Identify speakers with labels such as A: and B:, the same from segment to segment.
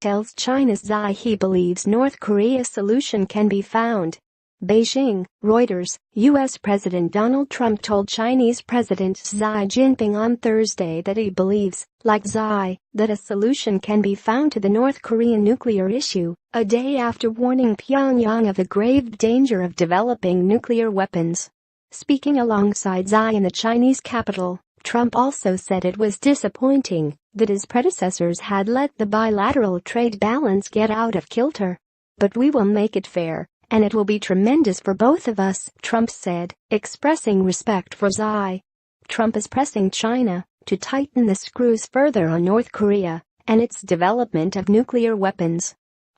A: tells China's Xi he believes North Korea's solution can be found. Beijing, Reuters. U.S. President Donald Trump told Chinese President Xi Jinping on Thursday that he believes, like Xi, that a solution can be found to the North Korean nuclear issue, a day after warning Pyongyang of the grave danger of developing nuclear weapons. Speaking alongside Xi in the Chinese capital, Trump also said it was disappointing that his predecessors had let the bilateral trade balance get out of kilter. But we will make it fair, and it will be tremendous for both of us, Trump said, expressing respect for Xi. Trump is pressing China to tighten the screws further on North Korea and its development of nuclear weapons.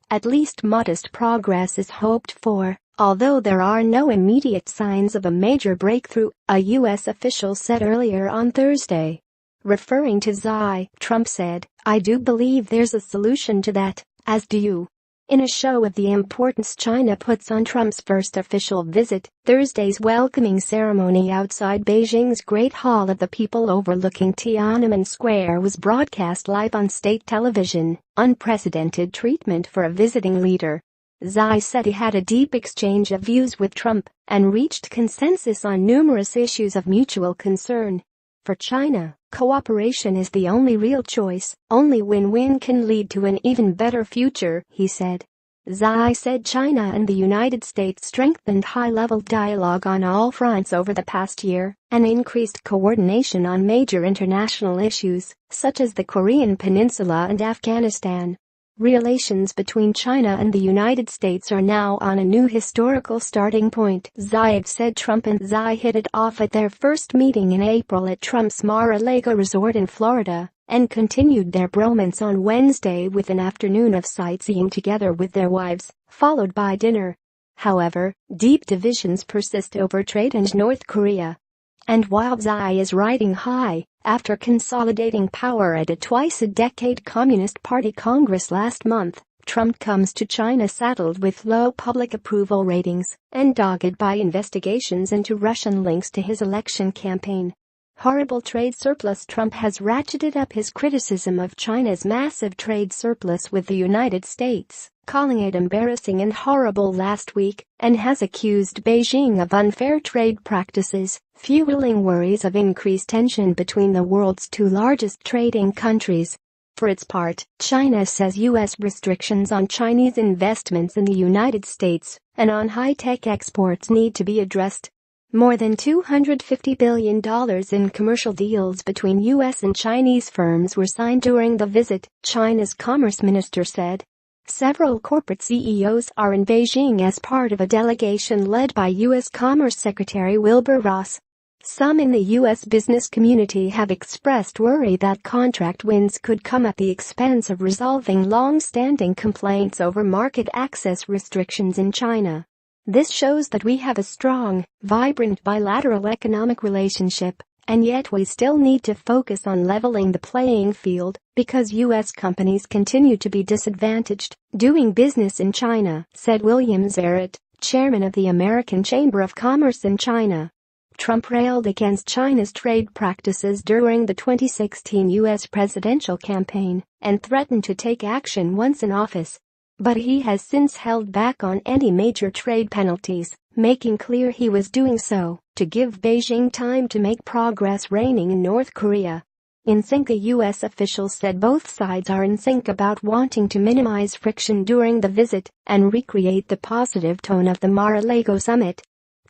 A: At least modest progress is hoped for, although there are no immediate signs of a major breakthrough, a U.S. official said earlier on Thursday. Referring to Xi, Trump said, "I do believe there's a solution to that, as do you." In a show of the importance China puts on Trump's first official visit, Thursday's welcoming ceremony outside Beijing's Great Hall of the People overlooking Tiananmen Square was broadcast live on state television, unprecedented treatment for a visiting leader. Xi said he had a deep exchange of views with Trump and reached consensus on numerous issues of mutual concern. For China, cooperation is the only real choice. Only win-win can lead to an even better future, he said. Xi said China and the United States strengthened high-level dialogue on all fronts over the past year and increased coordination on major international issues, such as the Korean Peninsula and Afghanistan. Relations between China and the United States are now on a new historical starting point, Xi said. Trump and Xi hit it off at their first meeting in April at Trump's Mar-a-Lago resort in Florida and continued their bromance on Wednesday with an afternoon of sightseeing together with their wives, followed by dinner. However, deep divisions persist over trade and North Korea. And while Xi is riding high after consolidating power at a twice-a-decade Communist Party Congress last month, Trump comes to China saddled with low public approval ratings and dogged by investigations into Russian links to his election campaign. Horrible trade surplus. Trump has ratcheted up his criticism of China's massive trade surplus with the United States, calling it embarrassing and horrible last week, and has accused Beijing of unfair trade practices, fueling worries of increased tension between the world's two largest trading countries. For its part, China says U.S. restrictions on Chinese investments in the United States and on high-tech exports need to be addressed. More than $250 billion in commercial deals between U.S. and Chinese firms were signed during the visit, China's commerce minister said. Several corporate CEOs are in Beijing as part of a delegation led by U.S. Commerce Secretary Wilbur Ross. Some in the U.S. business community have expressed worry that contract wins could come at the expense of resolving long-standing complaints over market access restrictions in China. This shows that we have a strong, vibrant bilateral economic relationship, and yet we still need to focus on leveling the playing field because U.S. companies continue to be disadvantaged doing business in China, said William Zarrett, chairman of the American Chamber of Commerce in China. Trump railed against China's trade practices during the 2016 U.S. presidential campaign and threatened to take action once in office. But he has since held back on any major trade penalties, making clear he was doing so to give Beijing time to make progress reining in North Korea. In sync, a U.S. official said both sides are in sync about wanting to minimize friction during the visit and recreate the positive tone of the Mar-a-Lago summit.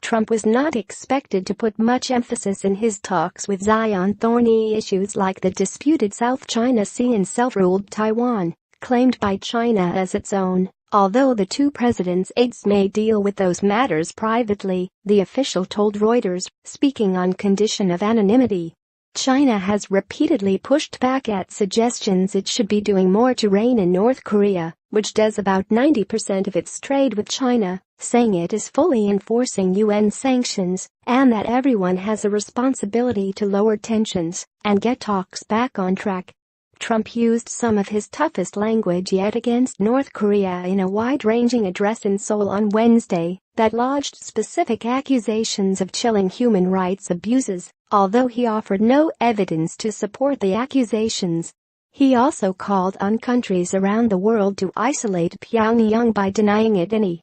A: Trump was not expected to put much emphasis in his talks with Xi on thorny issues like the disputed South China Sea and self-ruled Taiwan, claimed by China as its own, although the two presidents' aides may deal with those matters privately, the official told Reuters, speaking on condition of anonymity. China has repeatedly pushed back at suggestions it should be doing more to rein in North Korea, which does about 90% of its trade with China, saying it is fully enforcing UN sanctions and that everyone has a responsibility to lower tensions and get talks back on track. Trump used some of his toughest language yet against North Korea in a wide-ranging address in Seoul on Wednesday that lodged specific accusations of chilling human rights abuses, although he offered no evidence to support the accusations. He also called on countries around the world to isolate Pyongyang by denying it any